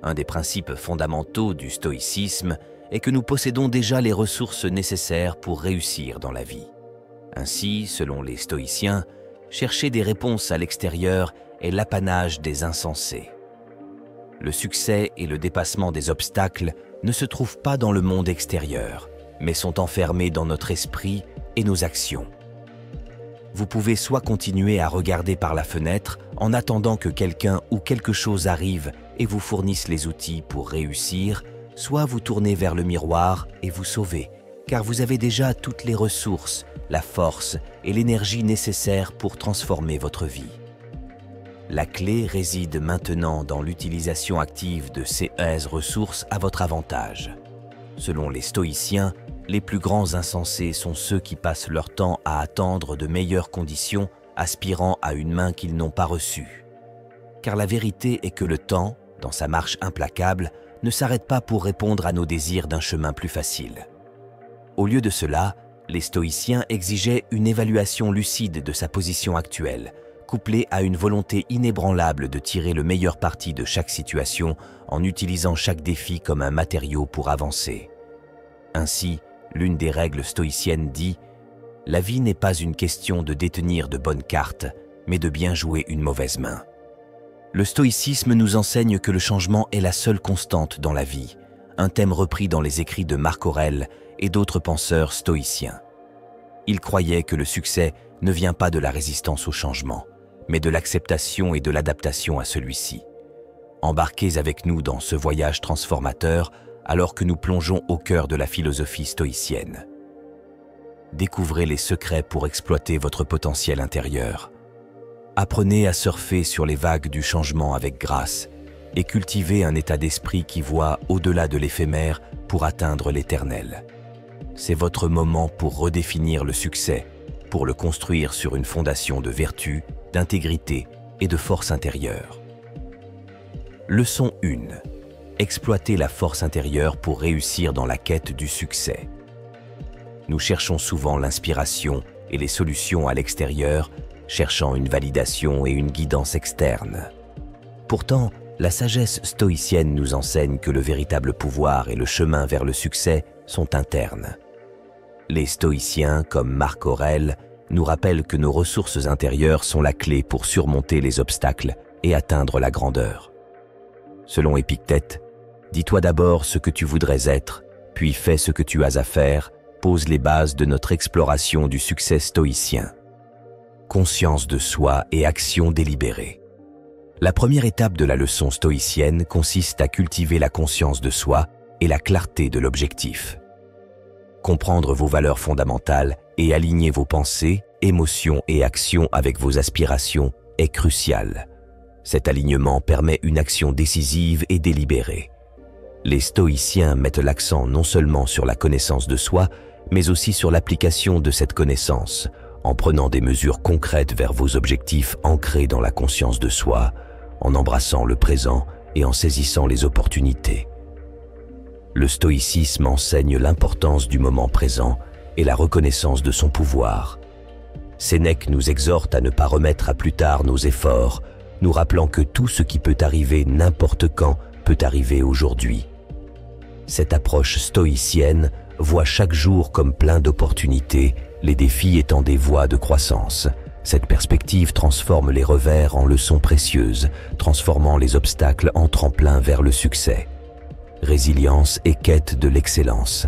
Un des principes fondamentaux du stoïcisme est que nous possédons déjà les ressources nécessaires pour réussir dans la vie. Ainsi, selon les stoïciens, chercher des réponses à l'extérieur est l'apanage des insensés. Le succès et le dépassement des obstacles ne se trouvent pas dans le monde extérieur, mais sont enfermés dans notre esprit et nos actions. Vous pouvez soit continuer à regarder par la fenêtre en attendant que quelqu'un ou quelque chose arrive et vous fournisse les outils pour réussir, soit vous tourner vers le miroir et vous sauver, car vous avez déjà toutes les ressources, la force et l'énergie nécessaires pour transformer votre vie. La clé réside maintenant dans l'utilisation active de ces ressources à votre avantage. Selon les stoïciens, les plus grands insensés sont ceux qui passent leur temps à attendre de meilleures conditions, aspirant à une main qu'ils n'ont pas reçue. Car la vérité est que le temps, dans sa marche implacable, ne s'arrête pas pour répondre à nos désirs d'un chemin plus facile. Au lieu de cela, les stoïciens exigeaient une évaluation lucide de sa position actuelle, couplée à une volonté inébranlable de tirer le meilleur parti de chaque situation en utilisant chaque défi comme un matériau pour avancer. Ainsi, l'une des règles stoïciennes dit « La vie n'est pas une question de détenir de bonnes cartes, mais de bien jouer une mauvaise main ». Le stoïcisme nous enseigne que le changement est la seule constante dans la vie, un thème repris dans les écrits de Marc Aurèle et d'autres penseurs stoïciens. Ils croyaient que le succès ne vient pas de la résistance au changement, mais de l'acceptation et de l'adaptation à celui-ci. Embarquez avec nous dans ce voyage transformateur alors que nous plongeons au cœur de la philosophie stoïcienne. Découvrez les secrets pour exploiter votre potentiel intérieur. Apprenez à surfer sur les vagues du changement avec grâce et cultivez un état d'esprit qui voit au-delà de l'éphémère pour atteindre l'éternel. C'est votre moment pour redéfinir le succès, pour le construire sur une fondation de vertu, d'intégrité et de force intérieure. Leçon 1. Exploiter la force intérieure pour réussir dans la quête du succès. Nous cherchons souvent l'inspiration et les solutions à l'extérieur, cherchant une validation et une guidance externe. Pourtant, la sagesse stoïcienne nous enseigne que le véritable pouvoir et le chemin vers le succès sont internes. Les stoïciens, comme Marc Aurèle, nous rappellent que nos ressources intérieures sont la clé pour surmonter les obstacles et atteindre la grandeur. Selon Épictète, dis-toi d'abord ce que tu voudrais être, puis fais ce que tu as à faire, pose les bases de notre exploration du succès stoïcien. Conscience de soi et action délibérée. La première étape de la leçon stoïcienne consiste à cultiver la conscience de soi et la clarté de l'objectif. Comprendre vos valeurs fondamentales et aligner vos pensées, émotions et actions avec vos aspirations est crucial. Cet alignement permet une action décisive et délibérée. Les stoïciens mettent l'accent non seulement sur la connaissance de soi, mais aussi sur l'application de cette connaissance, en prenant des mesures concrètes vers vos objectifs ancrés dans la conscience de soi, en embrassant le présent et en saisissant les opportunités. Le stoïcisme enseigne l'importance du moment présent et la reconnaissance de son pouvoir. Sénèque nous exhorte à ne pas remettre à plus tard nos efforts, nous rappelant que tout ce qui peut arriver n'importe quand peut arriver aujourd'hui. Cette approche stoïcienne voit chaque jour comme plein d'opportunités, les défis étant des voies de croissance. Cette perspective transforme les revers en leçons précieuses, transformant les obstacles en tremplin vers le succès. Résilience et quête de l'excellence.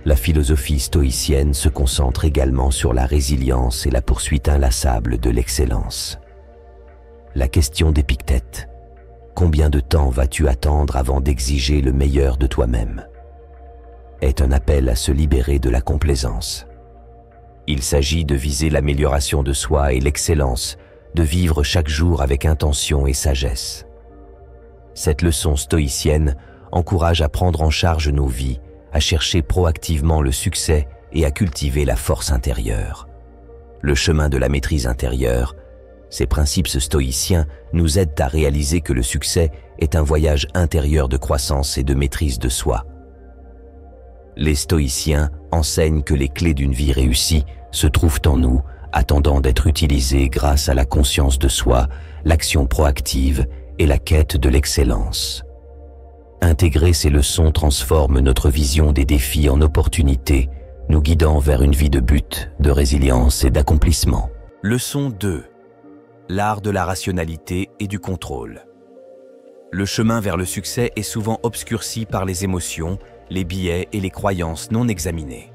La philosophie stoïcienne se concentre également sur la résilience et la poursuite inlassable de l'excellence. La question d'Épictète. Combien de temps vas-tu attendre avant d'exiger le meilleur de toi-même? Est un appel à se libérer de la complaisance. Il s'agit de viser l'amélioration de soi et l'excellence, de vivre chaque jour avec intention et sagesse. Cette leçon stoïcienne encourage à prendre en charge nos vies, à chercher proactivement le succès et à cultiver la force intérieure. Le chemin de la maîtrise intérieure, ces principes stoïciens nous aident à réaliser que le succès est un voyage intérieur de croissance et de maîtrise de soi. Les stoïciens enseignent que les clés d'une vie réussie se trouvent en nous, attendant d'être utilisées grâce à la conscience de soi, l'action proactive et la quête de l'excellence. Intégrer ces leçons transforme notre vision des défis en opportunités, nous guidant vers une vie de but, de résilience et d'accomplissement. Leçon 2. L'art de la rationalité et du contrôle. Le chemin vers le succès est souvent obscurci par les émotions, les biais et les croyances non examinées.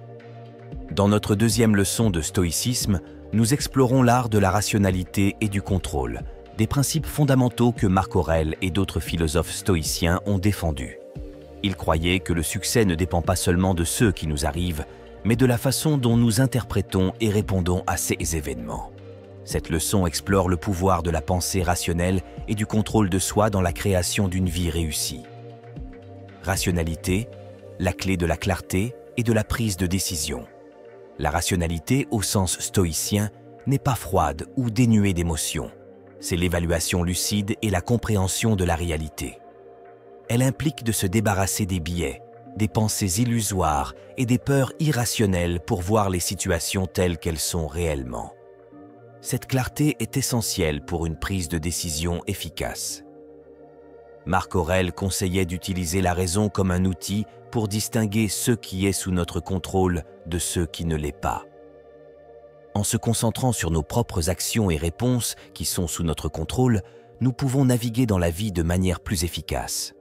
Dans notre deuxième leçon de stoïcisme, nous explorons l'art de la rationalité et du contrôle, des principes fondamentaux que Marc Aurèle et d'autres philosophes stoïciens ont défendus. Ils croyaient que le succès ne dépend pas seulement de ceux qui nous arrivent, mais de la façon dont nous interprétons et répondons à ces événements. Cette leçon explore le pouvoir de la pensée rationnelle et du contrôle de soi dans la création d'une vie réussie. Rationalité, la clé de la clarté et de la prise de décision. La rationalité, au sens stoïcien, n'est pas froide ou dénuée d'émotions. C'est l'évaluation lucide et la compréhension de la réalité. Elle implique de se débarrasser des biais, des pensées illusoires et des peurs irrationnelles pour voir les situations telles qu'elles sont réellement. Cette clarté est essentielle pour une prise de décision efficace. Marc Aurèle conseillait d'utiliser la raison comme un outil pour distinguer ce qui est sous notre contrôle de ce qui ne l'est pas. En se concentrant sur nos propres actions et réponses qui sont sous notre contrôle, nous pouvons naviguer dans la vie de manière plus efficace.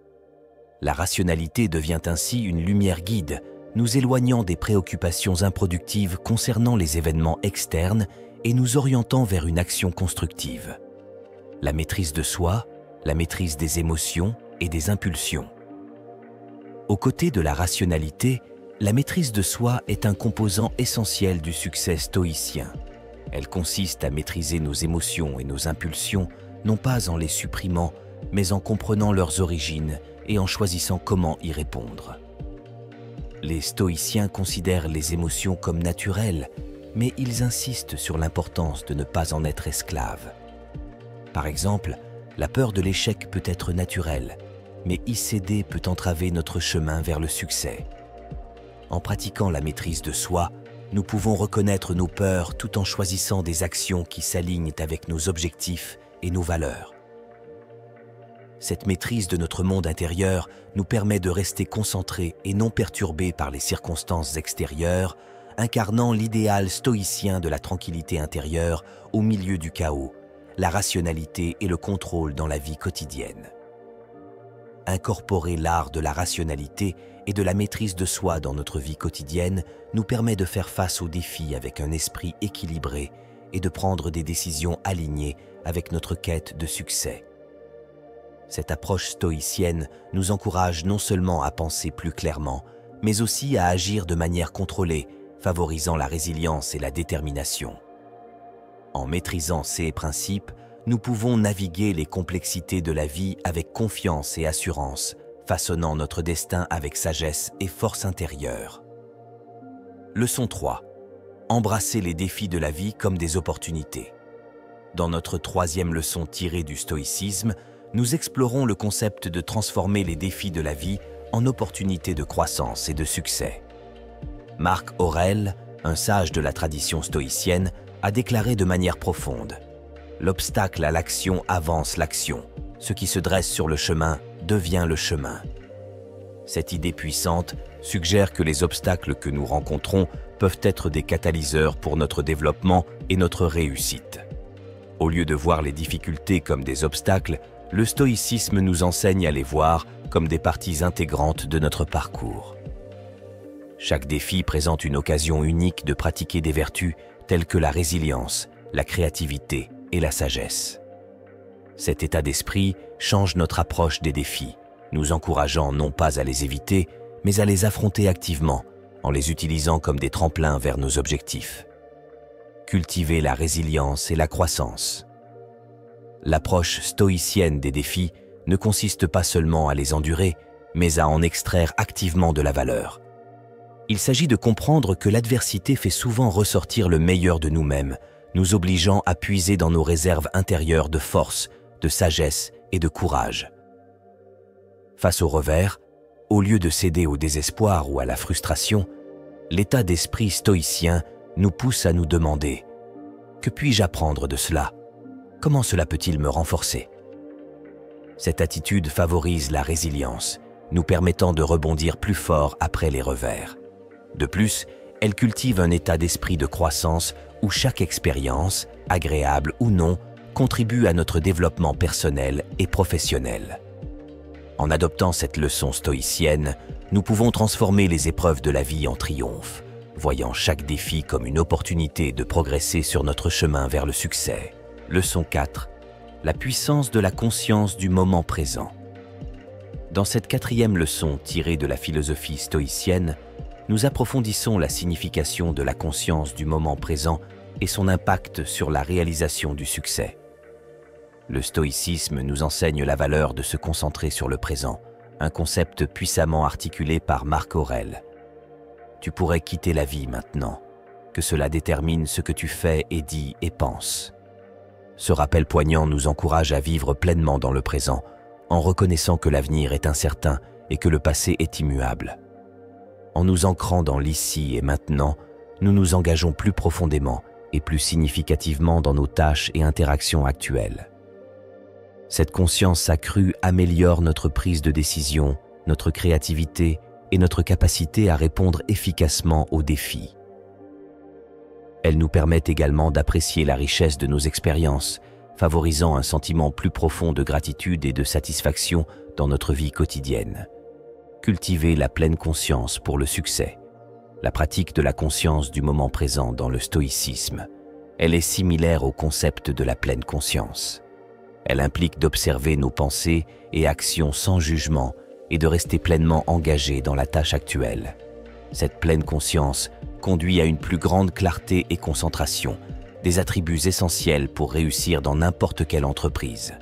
La rationalité devient ainsi une lumière guide, nous éloignant des préoccupations improductives concernant les événements externes et nous orientant vers une action constructive. La maîtrise de soi, la maîtrise des émotions et des impulsions. Aux côtés de la rationalité, la maîtrise de soi est un composant essentiel du succès stoïcien. Elle consiste à maîtriser nos émotions et nos impulsions, non pas en les supprimant, mais en comprenant leurs origines et en choisissant comment y répondre. Les stoïciens considèrent les émotions comme naturelles, mais ils insistent sur l'importance de ne pas en être esclave. Par exemple, la peur de l'échec peut être naturelle, mais y céder peut entraver notre chemin vers le succès. En pratiquant la maîtrise de soi, nous pouvons reconnaître nos peurs tout en choisissant des actions qui s'alignent avec nos objectifs et nos valeurs. Cette maîtrise de notre monde intérieur nous permet de rester concentrés et non perturbés par les circonstances extérieures, incarnant l'idéal stoïcien de la tranquillité intérieure au milieu du chaos, la rationalité et le contrôle dans la vie quotidienne. Incorporer l'art de la rationalité et de la maîtrise de soi dans notre vie quotidienne nous permet de faire face aux défis avec un esprit équilibré et de prendre des décisions alignées avec notre quête de succès. Cette approche stoïcienne nous encourage non seulement à penser plus clairement, mais aussi à agir de manière contrôlée, favorisant la résilience et la détermination. En maîtrisant ces principes, nous pouvons naviguer les complexités de la vie avec confiance et assurance, façonnant notre destin avec sagesse et force intérieure. Leçon 3. Embrasser les défis de la vie comme des opportunités. Dans notre troisième leçon tirée du stoïcisme, nous explorons le concept de transformer les défis de la vie en opportunités de croissance et de succès. Marc Aurèle, un sage de la tradition stoïcienne, a déclaré de manière profonde: l'obstacle à l'action avance l'action. Ce qui se dresse sur le chemin devient le chemin. Cette idée puissante suggère que les obstacles que nous rencontrons peuvent être des catalyseurs pour notre développement et notre réussite. Au lieu de voir les difficultés comme des obstacles, le stoïcisme nous enseigne à les voir comme des parties intégrantes de notre parcours. Chaque défi présente une occasion unique de pratiquer des vertus telles que la résilience, la créativité et la sagesse. Cet état d'esprit change notre approche des défis, nous encourageant non pas à les éviter, mais à les affronter activement, en les utilisant comme des tremplins vers nos objectifs. Cultiver la résilience et la croissance. L'approche stoïcienne des défis ne consiste pas seulement à les endurer, mais à en extraire activement de la valeur. Il s'agit de comprendre que l'adversité fait souvent ressortir le meilleur de nous-mêmes, nous obligeant à puiser dans nos réserves intérieures de force, de sagesse et de courage. Face au revers, au lieu de céder au désespoir ou à la frustration, l'état d'esprit stoïcien nous pousse à nous demander: que puis-je apprendre de cela? Comment cela peut-il me renforcer? Cette attitude favorise la résilience, nous permettant de rebondir plus fort après les revers. De plus, elle cultive un état d'esprit de croissance où chaque expérience, agréable ou non, contribue à notre développement personnel et professionnel. En adoptant cette leçon stoïcienne, nous pouvons transformer les épreuves de la vie en triomphe, voyant chaque défi comme une opportunité de progresser sur notre chemin vers le succès. Leçon 4. La puissance de la conscience du moment présent. Dans cette 4e leçon tirée de la philosophie stoïcienne, nous approfondissons la signification de la conscience du moment présent et son impact sur la réalisation du succès. Le stoïcisme nous enseigne la valeur de se concentrer sur le présent, un concept puissamment articulé par Marc Aurèle. Tu pourrais quitter la vie maintenant, que cela détermine ce que tu fais et dis et penses. Ce rappel poignant nous encourage à vivre pleinement dans le présent, en reconnaissant que l'avenir est incertain et que le passé est immuable. En nous ancrant dans l'ici et maintenant, nous nous engageons plus profondément et plus significativement dans nos tâches et interactions actuelles. Cette conscience accrue améliore notre prise de décision, notre créativité et notre capacité à répondre efficacement aux défis. Elle nous permet également d'apprécier la richesse de nos expériences, favorisant un sentiment plus profond de gratitude et de satisfaction dans notre vie quotidienne. Cultiver la pleine conscience pour le succès. La pratique de la conscience du moment présent dans le stoïcisme. Elle est similaire au concept de la pleine conscience. Elle implique d'observer nos pensées et actions sans jugement et de rester pleinement engagé dans la tâche actuelle. Cette pleine conscience conduit à une plus grande clarté et concentration, des attributs essentiels pour réussir dans n'importe quelle entreprise.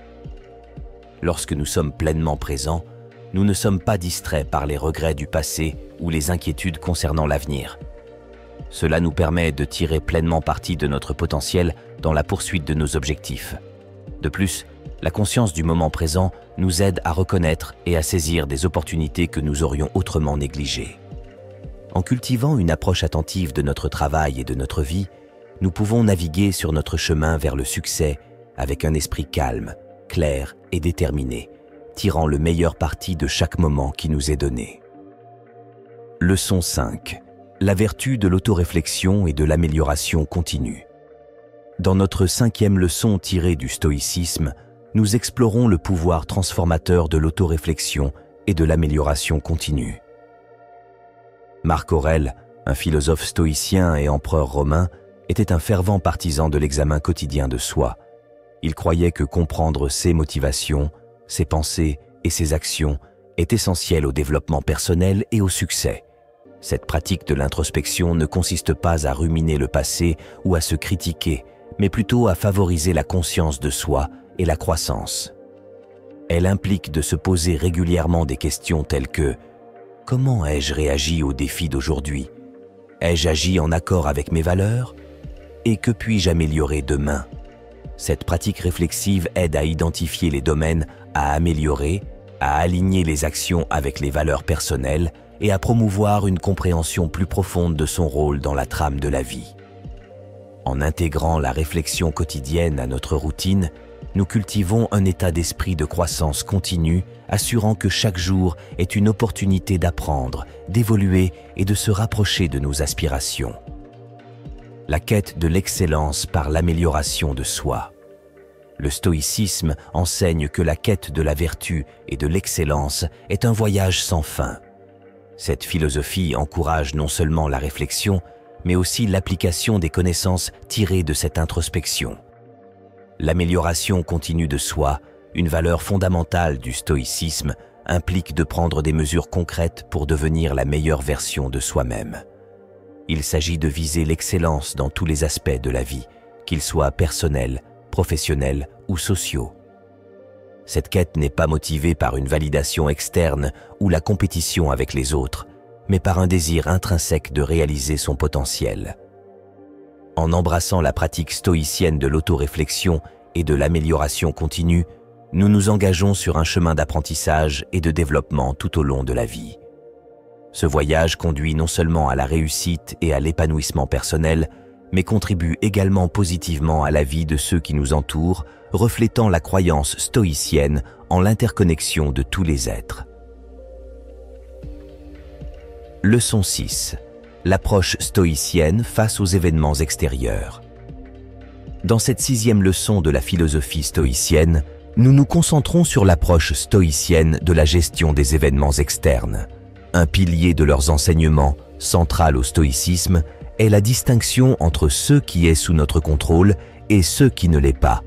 Lorsque nous sommes pleinement présents, nous ne sommes pas distraits par les regrets du passé ou les inquiétudes concernant l'avenir. Cela nous permet de tirer pleinement parti de notre potentiel dans la poursuite de nos objectifs. De plus, la conscience du moment présent nous aide à reconnaître et à saisir des opportunités que nous aurions autrement négligées. En cultivant une approche attentive de notre travail et de notre vie, nous pouvons naviguer sur notre chemin vers le succès avec un esprit calme, clair et déterminé, tirant le meilleur parti de chaque moment qui nous est donné. Leçon 5. La vertu de l'autoréflexion et de l'amélioration continue. Dans notre 5e leçon tirée du stoïcisme, nous explorons le pouvoir transformateur de l'autoréflexion et de l'amélioration continue. Marc Aurèle, un philosophe stoïcien et empereur romain, était un fervent partisan de l'examen quotidien de soi. Il croyait que comprendre ses motivations, ses pensées et ses actions est essentiel au développement personnel et au succès. Cette pratique de l'introspection ne consiste pas à ruminer le passé ou à se critiquer, mais plutôt à favoriser la conscience de soi et la croissance. Elle implique de se poser régulièrement des questions telles que « Comment ai-je réagi aux défis d'aujourd'hui ? Ai-je agi en accord avec mes valeurs ? Et que puis-je améliorer demain ?» Cette pratique réflexive aide à identifier les domaines à améliorer, à aligner les actions avec les valeurs personnelles et à promouvoir une compréhension plus profonde de son rôle dans la trame de la vie. En intégrant la réflexion quotidienne à notre routine, nous cultivons un état d'esprit de croissance continue, assurant que chaque jour est une opportunité d'apprendre, d'évoluer et de se rapprocher de nos aspirations. La quête de l'excellence par l'amélioration de soi. Le stoïcisme enseigne que la quête de la vertu et de l'excellence est un voyage sans fin. Cette philosophie encourage non seulement la réflexion, mais aussi l'application des connaissances tirées de cette introspection. L'amélioration continue de soi, une valeur fondamentale du stoïcisme, implique de prendre des mesures concrètes pour devenir la meilleure version de soi-même. Il s'agit de viser l'excellence dans tous les aspects de la vie, qu'ils soient personnels, professionnels ou sociaux. Cette quête n'est pas motivée par une validation externe ou la compétition avec les autres, mais par un désir intrinsèque de réaliser son potentiel. En embrassant la pratique stoïcienne de l'autoréflexion et de l'amélioration continue, nous nous engageons sur un chemin d'apprentissage et de développement tout au long de la vie. Ce voyage conduit non seulement à la réussite et à l'épanouissement personnel, mais contribue également positivement à la vie de ceux qui nous entourent, reflétant la croyance stoïcienne en l'interconnexion de tous les êtres. Leçon 6. L'approche stoïcienne face aux événements extérieurs. Dans cette 6e leçon de la philosophie stoïcienne, nous nous concentrons sur l'approche stoïcienne de la gestion des événements externes. Un pilier de leurs enseignements, central au stoïcisme, est la distinction entre ce qui est sous notre contrôle et ce qui ne l'est pas.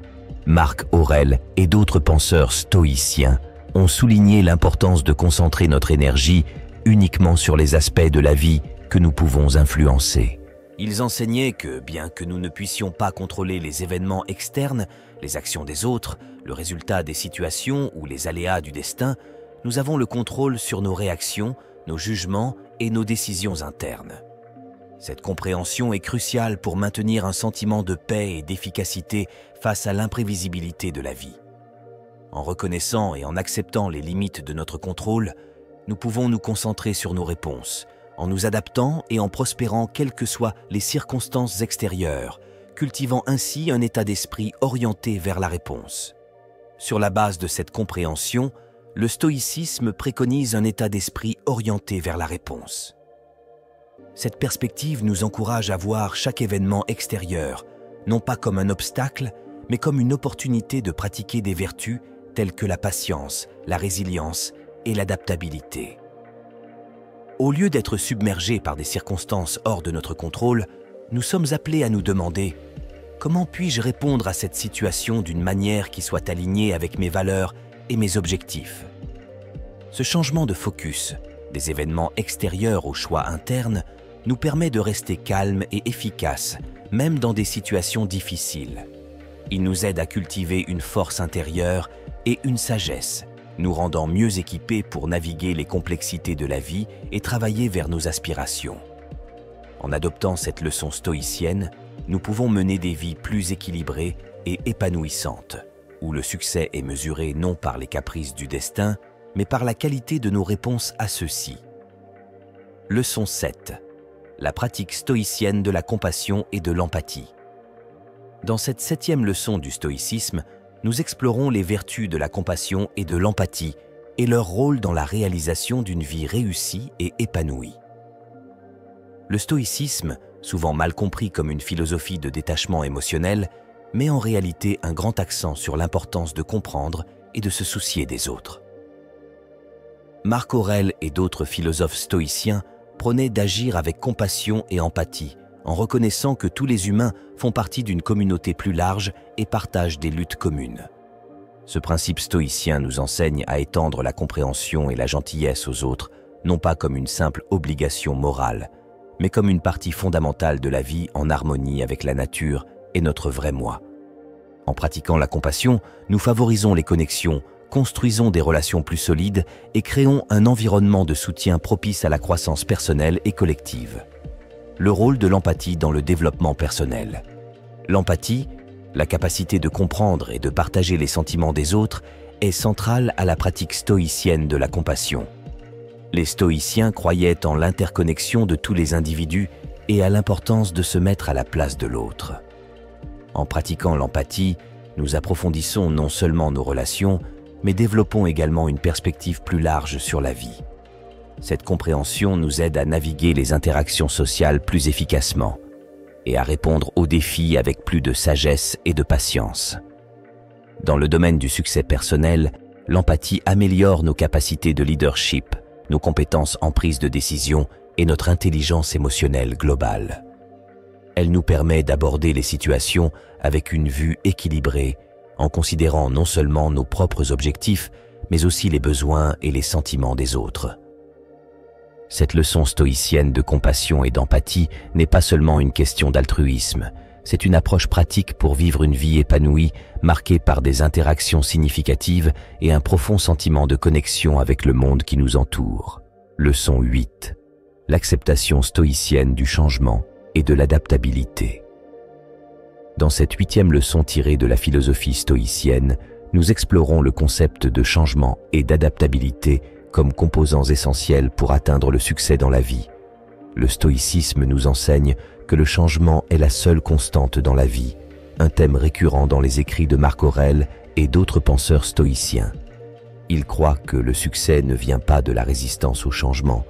Marc Aurèle et d'autres penseurs stoïciens ont souligné l'importance de concentrer notre énergie uniquement sur les aspects de la vie que nous pouvons influencer. Ils enseignaient que, bien que nous ne puissions pas contrôler les événements externes, les actions des autres, le résultat des situations ou les aléas du destin, nous avons le contrôle sur nos réactions, nos jugements et nos décisions internes. Cette compréhension est cruciale pour maintenir un sentiment de paix et d'efficacité face à l'imprévisibilité de la vie. En reconnaissant et en acceptant les limites de notre contrôle, nous pouvons nous concentrer sur nos réponses, en nous adaptant et en prospérant quelles que soient les circonstances extérieures, cultivant ainsi un état d'esprit orienté vers la réponse. Sur la base de cette compréhension, le stoïcisme préconise un état d'esprit orienté vers la réponse. Cette perspective nous encourage à voir chaque événement extérieur, non pas comme un obstacle, mais comme une opportunité de pratiquer des vertus telles que la patience, la résilience et l'adaptabilité. Au lieu d'être submergés par des circonstances hors de notre contrôle, nous sommes appelés à nous demander « Comment puis-je répondre à cette situation d'une manière qui soit alignée avec mes valeurs et mes objectifs ?» Ce changement de focus, des événements extérieurs aux choix internes, nous permet de rester calmes et efficaces, même dans des situations difficiles. Il nous aide à cultiver une force intérieure et une sagesse, nous rendant mieux équipés pour naviguer les complexités de la vie et travailler vers nos aspirations. En adoptant cette leçon stoïcienne, nous pouvons mener des vies plus équilibrées et épanouissantes, où le succès est mesuré non par les caprices du destin, mais par la qualité de nos réponses à ceux-ci. Leçon 7. La pratique stoïcienne de la compassion et de l'empathie. Dans cette 7e leçon du stoïcisme, nous explorons les vertus de la compassion et de l'empathie et leur rôle dans la réalisation d'une vie réussie et épanouie. Le stoïcisme, souvent mal compris comme une philosophie de détachement émotionnel, met en réalité un grand accent sur l'importance de comprendre et de se soucier des autres. Marc Aurèle et d'autres philosophes stoïciens prônaient d'agir avec compassion et empathie, en reconnaissant que tous les humains font partie d'une communauté plus large et partagent des luttes communes. Ce principe stoïcien nous enseigne à étendre la compréhension et la gentillesse aux autres, non pas comme une simple obligation morale, mais comme une partie fondamentale de la vie en harmonie avec la nature et notre vrai moi. En pratiquant la compassion, nous favorisons les connexions, construisons des relations plus solides et créons un environnement de soutien propice à la croissance personnelle et collective. Le rôle de l'empathie dans le développement personnel. L'empathie, la capacité de comprendre et de partager les sentiments des autres, est centrale à la pratique stoïcienne de la compassion. Les stoïciens croyaient en l'interconnexion de tous les individus et à l'importance de se mettre à la place de l'autre. En pratiquant l'empathie, nous approfondissons non seulement nos relations, mais développons également une perspective plus large sur la vie. Cette compréhension nous aide à naviguer les interactions sociales plus efficacement et à répondre aux défis avec plus de sagesse et de patience. Dans le domaine du succès personnel, l'empathie améliore nos capacités de leadership, nos compétences en prise de décision et notre intelligence émotionnelle globale. Elle nous permet d'aborder les situations avec une vue équilibrée, en considérant non seulement nos propres objectifs, mais aussi les besoins et les sentiments des autres. Cette leçon stoïcienne de compassion et d'empathie n'est pas seulement une question d'altruisme, c'est une approche pratique pour vivre une vie épanouie, marquée par des interactions significatives et un profond sentiment de connexion avec le monde qui nous entoure. Leçon 8. L'acceptation stoïcienne du changement et de l'adaptabilité. Dans cette 8e leçon tirée de la philosophie stoïcienne, nous explorons le concept de changement et d'adaptabilité comme composants essentiels pour atteindre le succès dans la vie. Le stoïcisme nous enseigne que le changement est la seule constante dans la vie, un thème récurrent dans les écrits de Marc Aurèle et d'autres penseurs stoïciens. Il croit que le succès ne vient pas de la résistance au changement,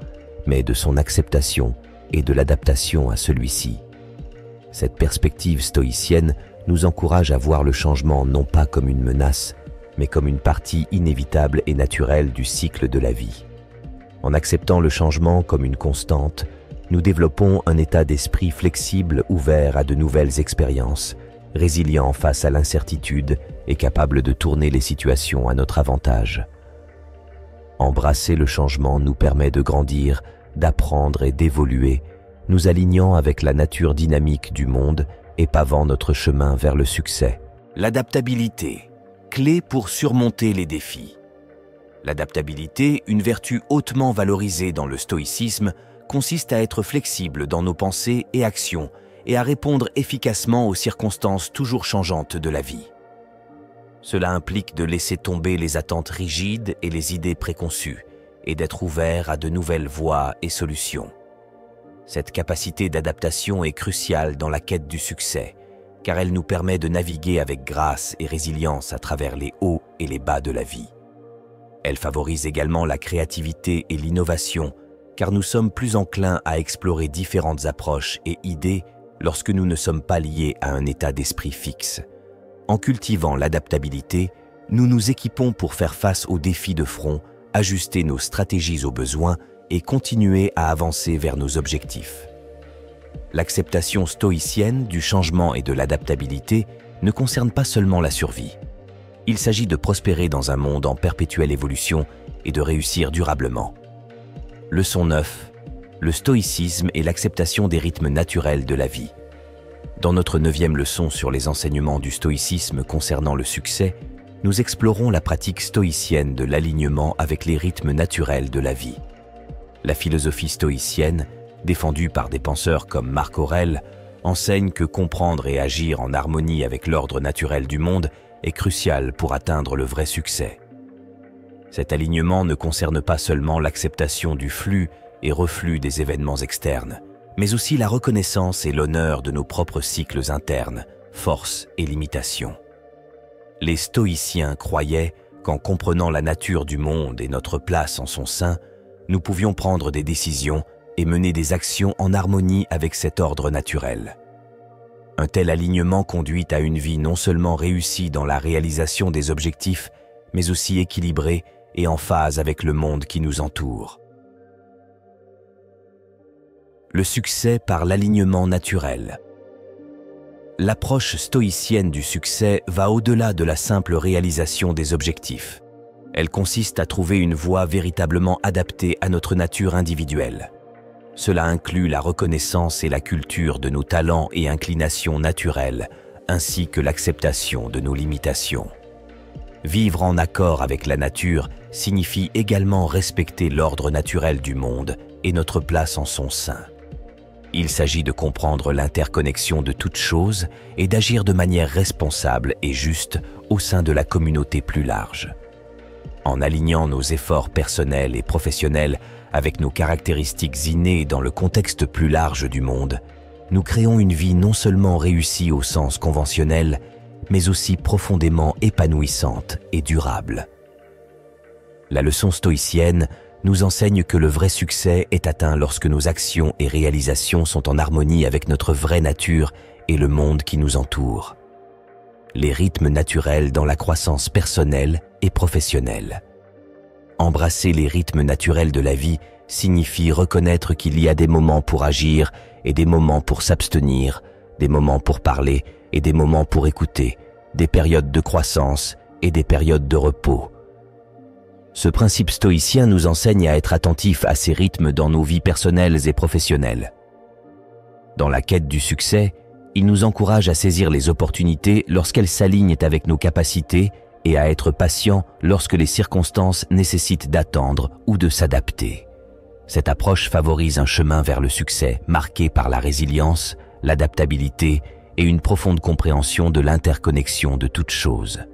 mais de son acceptation et de l'adaptation à celui-ci. Cette perspective stoïcienne nous encourage à voir le changement non pas comme une menace, mais comme une partie inévitable et naturelle du cycle de la vie. En acceptant le changement comme une constante, nous développons un état d'esprit flexible, ouvert à de nouvelles expériences, résilient face à l'incertitude et capable de tourner les situations à notre avantage. Embrasser le changement nous permet de grandir, d'apprendre et d'évoluer, nous alignant avec la nature dynamique du monde et pavant notre chemin vers le succès. L'adaptabilité, clé pour surmonter les défis. L'adaptabilité, une vertu hautement valorisée dans le stoïcisme, consiste à être flexible dans nos pensées et actions et à répondre efficacement aux circonstances toujours changeantes de la vie. Cela implique de laisser tomber les attentes rigides et les idées préconçues et d'être ouvert à de nouvelles voies et solutions. Cette capacité d'adaptation est cruciale dans la quête du succès, car elle nous permet de naviguer avec grâce et résilience à travers les hauts et les bas de la vie. Elle favorise également la créativité et l'innovation, car nous sommes plus enclins à explorer différentes approches et idées lorsque nous ne sommes pas liés à un état d'esprit fixe. En cultivant l'adaptabilité, nous nous équipons pour faire face aux défis de front, ajuster nos stratégies aux besoins et continuer à avancer vers nos objectifs. L'acceptation stoïcienne du changement et de l'adaptabilité ne concerne pas seulement la survie. Il s'agit de prospérer dans un monde en perpétuelle évolution et de réussir durablement. Leçon 9. Le stoïcisme et l'acceptation des rythmes naturels de la vie. Dans notre 9e leçon sur les enseignements du stoïcisme concernant le succès, nous explorons la pratique stoïcienne de l'alignement avec les rythmes naturels de la vie. La philosophie stoïcienne, défendue par des penseurs comme Marc Aurèle, enseigne que comprendre et agir en harmonie avec l'ordre naturel du monde est crucial pour atteindre le vrai succès. Cet alignement ne concerne pas seulement l'acceptation du flux et reflux des événements externes, mais aussi la reconnaissance et l'honneur de nos propres cycles internes, forces et limitations. Les stoïciens croyaient qu'en comprenant la nature du monde et notre place en son sein, nous pouvions prendre des décisions et mener des actions en harmonie avec cet ordre naturel. Un tel alignement conduit à une vie non seulement réussie dans la réalisation des objectifs, mais aussi équilibrée et en phase avec le monde qui nous entoure. Le succès par l'alignement naturel. L'approche stoïcienne du succès va au-delà de la simple réalisation des objectifs. Elle consiste à trouver une voie véritablement adaptée à notre nature individuelle. Cela inclut la reconnaissance et la culture de nos talents et inclinations naturelles, ainsi que l'acceptation de nos limitations. Vivre en accord avec la nature signifie également respecter l'ordre naturel du monde et notre place en son sein. Il s'agit de comprendre l'interconnexion de toutes choses et d'agir de manière responsable et juste au sein de la communauté plus large. En alignant nos efforts personnels et professionnels avec nos caractéristiques innées dans le contexte plus large du monde, nous créons une vie non seulement réussie au sens conventionnel, mais aussi profondément épanouissante et durable. La leçon stoïcienne nous enseigne que le vrai succès est atteint lorsque nos actions et réalisations sont en harmonie avec notre vraie nature et le monde qui nous entoure. Les rythmes naturels dans la croissance personnelle et professionnelle. Embrasser les rythmes naturels de la vie signifie reconnaître qu'il y a des moments pour agir et des moments pour s'abstenir, des moments pour parler et des moments pour écouter, des périodes de croissance et des périodes de repos. Ce principe stoïcien nous enseigne à être attentifs à ces rythmes dans nos vies personnelles et professionnelles. Dans la quête du succès, il nous encourage à saisir les opportunités lorsqu'elles s'alignent avec nos capacités et à être patients lorsque les circonstances nécessitent d'attendre ou de s'adapter. Cette approche favorise un chemin vers le succès marqué par la résilience, l'adaptabilité et une profonde compréhension de l'interconnexion de toutes choses.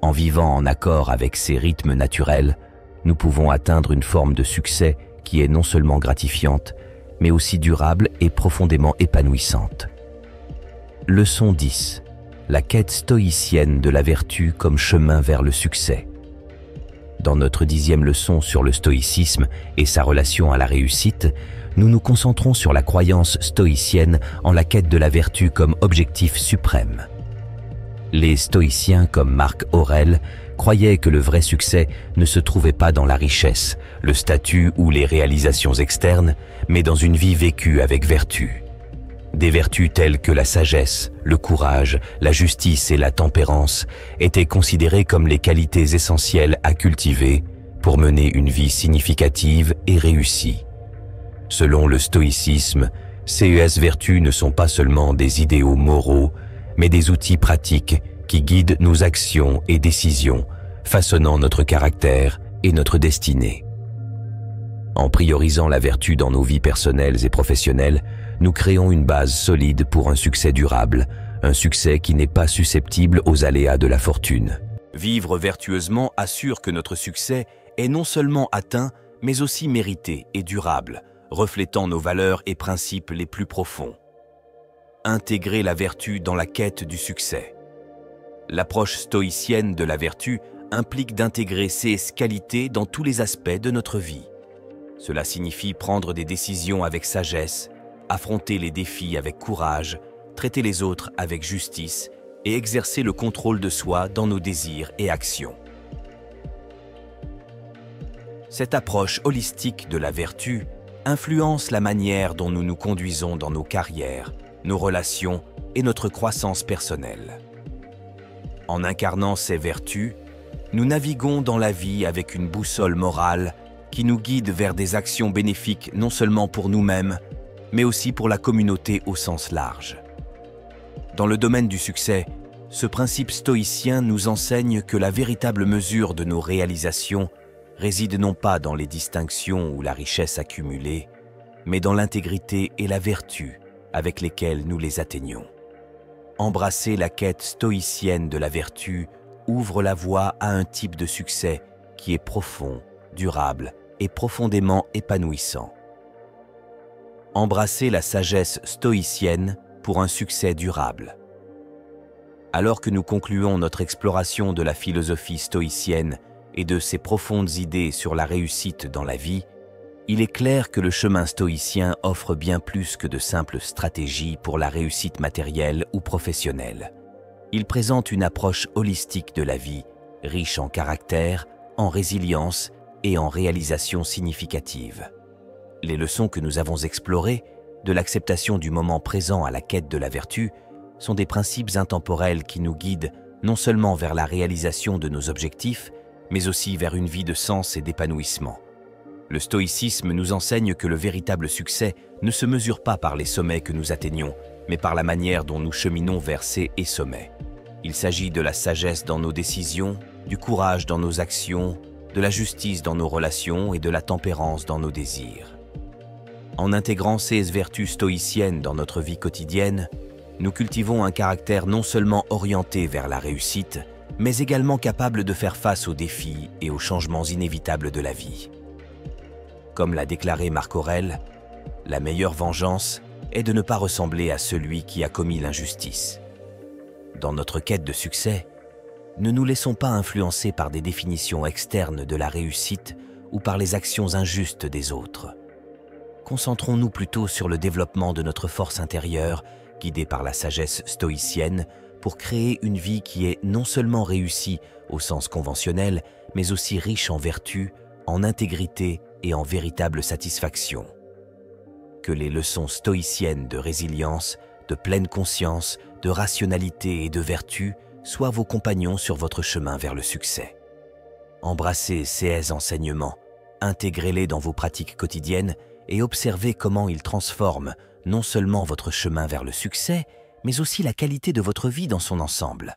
En vivant en accord avec ces rythmes naturels, nous pouvons atteindre une forme de succès qui est non seulement gratifiante, mais aussi durable et profondément épanouissante. Leçon 10. La quête stoïcienne de la vertu comme chemin vers le succès. Dans notre 10e leçon sur le stoïcisme et sa relation à la réussite, nous nous concentrons sur la croyance stoïcienne en la quête de la vertu comme objectif suprême. Les stoïciens comme Marc Aurèle croyaient que le vrai succès ne se trouvait pas dans la richesse, le statut ou les réalisations externes, mais dans une vie vécue avec vertu. Des vertus telles que la sagesse, le courage, la justice et la tempérance étaient considérées comme les qualités essentielles à cultiver pour mener une vie significative et réussie. Selon le stoïcisme, ces vertus ne sont pas seulement des idéaux moraux, mais des outils pratiques qui guident nos actions et décisions, façonnant notre caractère et notre destinée. En priorisant la vertu dans nos vies personnelles et professionnelles, nous créons une base solide pour un succès durable, un succès qui n'est pas susceptible aux aléas de la fortune. Vivre vertueusement assure que notre succès est non seulement atteint, mais aussi mérité et durable, reflétant nos valeurs et principes les plus profonds. Intégrer la vertu dans la quête du succès. L'approche stoïcienne de la vertu implique d'intégrer ces qualités dans tous les aspects de notre vie. Cela signifie prendre des décisions avec sagesse, affronter les défis avec courage, traiter les autres avec justice et exercer le contrôle de soi dans nos désirs et actions. Cette approche holistique de la vertu influence la manière dont nous nous conduisons dans nos carrières, nos relations et notre croissance personnelle. En incarnant ces vertus, nous naviguons dans la vie avec une boussole morale qui nous guide vers des actions bénéfiques non seulement pour nous-mêmes, mais aussi pour la communauté au sens large. Dans le domaine du succès, ce principe stoïcien nous enseigne que la véritable mesure de nos réalisations réside non pas dans les distinctions ou la richesse accumulée, mais dans l'intégrité et la vertu avec lesquelles nous les atteignons. Embrasser la quête stoïcienne de la vertu ouvre la voie à un type de succès qui est profond, durable et profondément épanouissant. Embrasser la sagesse stoïcienne pour un succès durable. Alors que nous concluons notre exploration de la philosophie stoïcienne et de ses profondes idées sur la réussite dans la vie, il est clair que le chemin stoïcien offre bien plus que de simples stratégies pour la réussite matérielle ou professionnelle. Il présente une approche holistique de la vie, riche en caractère, en résilience et en réalisations significatives. Les leçons que nous avons explorées, de l'acceptation du moment présent à la quête de la vertu, sont des principes intemporels qui nous guident non seulement vers la réalisation de nos objectifs, mais aussi vers une vie de sens et d'épanouissement. Le stoïcisme nous enseigne que le véritable succès ne se mesure pas par les sommets que nous atteignons, mais par la manière dont nous cheminons vers ces sommets. Il s'agit de la sagesse dans nos décisions, du courage dans nos actions, de la justice dans nos relations et de la tempérance dans nos désirs. En intégrant ces vertus stoïciennes dans notre vie quotidienne, nous cultivons un caractère non seulement orienté vers la réussite, mais également capable de faire face aux défis et aux changements inévitables de la vie. Comme l'a déclaré Marc Aurèle, la meilleure vengeance est de ne pas ressembler à celui qui a commis l'injustice. Dans notre quête de succès, ne nous laissons pas influencer par des définitions externes de la réussite ou par les actions injustes des autres. Concentrons-nous plutôt sur le développement de notre force intérieure, guidée par la sagesse stoïcienne, pour créer une vie qui est non seulement réussie au sens conventionnel, mais aussi riche en vertu, en intégrité et en véritable satisfaction. Que les leçons stoïciennes de résilience, de pleine conscience, de rationalité et de vertu soient vos compagnons sur votre chemin vers le succès. Embrassez ces enseignements, intégrez-les dans vos pratiques quotidiennes et observez comment ils transforment non seulement votre chemin vers le succès, mais aussi la qualité de votre vie dans son ensemble.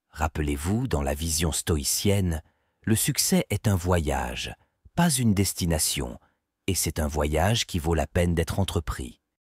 Rappelez-vous, dans la vision stoïcienne, le succès est un voyage, pas une destination, et c'est un voyage qui vaut la peine d'être entrepris.